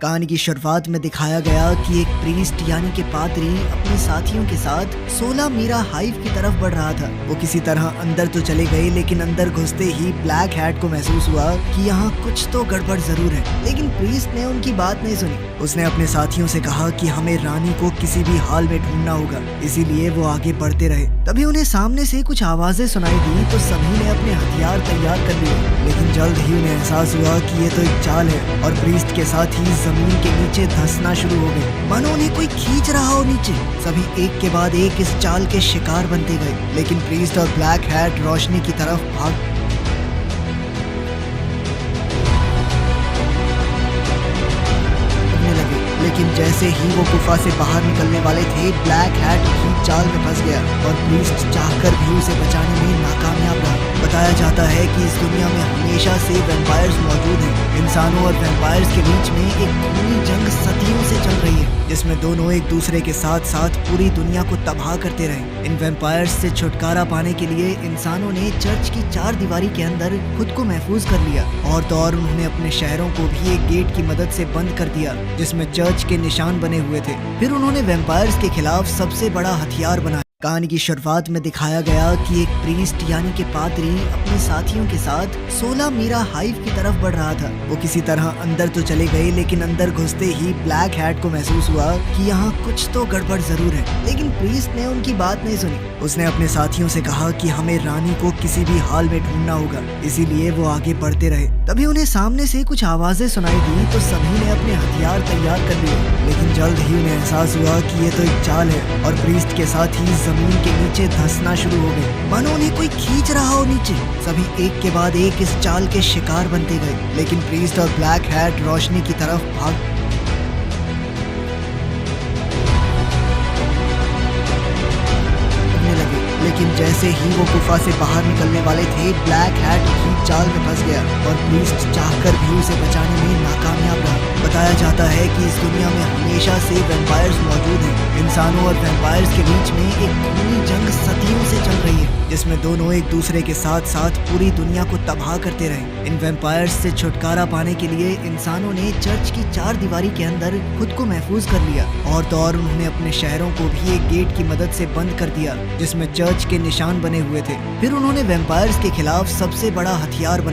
कहानी की शुरुआत में दिखाया गया कि एक प्रीस्ट यानी कि पादरी अपने साथियों के साथ 16 मीरा हाइव की तरफ बढ़ रहा था। वो किसी तरह अंदर तो चले गए, लेकिन अंदर घुसते ही ब्लैक हैट को महसूस हुआ कि यहाँ कुछ तो गड़बड़ जरूर है। लेकिन प्रीस्ट ने उनकी बात नहीं सुनी। उसने अपने साथियों से कहा कि हमें रानी को किसी भी हाल में ढूंढना होगा, इसीलिए वो आगे बढ़ते रहे। तभी उन्हें सामने से कुछ आवाजें सुनाई दी तो सभी ने अपने हथियार तैयार कर लिए। लेकिन जल्द ही उन्हें एहसास हुआ कि ये तो एक चाल है और प्रीस्ट के साथ ही जमीन के नीचे धंसना शुरू हो गए, मानो उन्हें कोई खींच रहा हो नीचे। सभी एक के बाद एक इस चाल के शिकार बनते गए, लेकिन प्रीस्ट और ब्लैक हैट रोशनी की तरफ भाग लेकिन जैसे ही वो गुफा से बाहर निकलने वाले थे, ब्लैक हैट की चाल में फंस गया और प्रीस्ट चाहकर भी उसे बचाने में नाकामयाब रहा। बताया जाता है कि इस दुनिया में हमेशा से वैम्पायर्स मौजूद हैं। इंसानों और वैम्पायर्स के बीच में एक खूनी जंग सदियों से चल रही है, जिसमें दोनों एक दूसरे के साथ साथ पूरी दुनिया को तबाह करते रहे। इन वैम्पायर्स से छुटकारा पाने के लिए इंसानों ने चर्च की 4 दीवारी के अंदर खुद को महफूज कर लिया, और तो और उन्होंने अपने शहरों को भी एक गेट की मदद से बंद कर दिया जिसमें चर्च के निशान बने हुए थे। फिर उन्होंने वैम्पायर्स के खिलाफ सबसे बड़ा हथियार बनाया। कहानी की शुरुआत में दिखाया गया कि एक प्रीस्ट यानी कि पादरी अपने साथियों के साथ 16 मीरा हाइव की तरफ बढ़ रहा था। वो किसी तरह अंदर तो चले गए, लेकिन अंदर घुसते ही ब्लैक हैट को महसूस हुआ कि यहाँ कुछ तो गड़बड़ जरूर है। लेकिन प्रीस्ट ने उनकी बात नहीं सुनी। उसने अपने साथियों से कहा कि हमें रानी को किसी भी हाल में ढूंढना होगा, इसीलिए वो आगे बढ़ते रहे। तभी उन्हें सामने से कुछ आवाजें सुनाई दी तो सभी ने अपने हथियार तैयार कर लिए। लेकिन जल्द ही उन्हें एहसास हुआ कि ये तो एक चाल है और प्रीस्ट के साथ ही जमीन के नीचे धंसना शुरू हो गए, मानो उन्हें कोई खींच रहा हो नीचे। सभी एक के बाद एक इस चाल के शिकार बनते गए, लेकिन प्रीस्ट और ब्लैक हैट रोशनी की तरफ भाग लेकिन जैसे ही वो गुफा से बाहर निकलने वाले थे, ब्लैक हैट की चाल में फंस गया और प्रीस्ट चाहकर भी उसे बचाने में नाकामयाब रहा। बताया जाता है कि इस दुनिया में हमेशा से वैम्पायर्स मौजूद हैं। इंसानों और वैम्पायर्स के बीच में एक खूनी जंग सदियों से चल रही है, जिसमें दोनों एक दूसरे के साथ साथ पूरी दुनिया को तबाह करते रहे। इन वैम्पायर्स से छुटकारा पाने के लिए इंसानों ने चर्च की 4 दीवारी के अंदर खुद को महफूज कर लिया, और तो और उन्होंने अपने शहरों को भी एक गेट की मदद से बंद कर दिया जिसमें चर्च के निशान बने हुए थे। फिर उन्होंने वैम्पायर्स के खिलाफ सबसे बड़ा हथियार बनाया।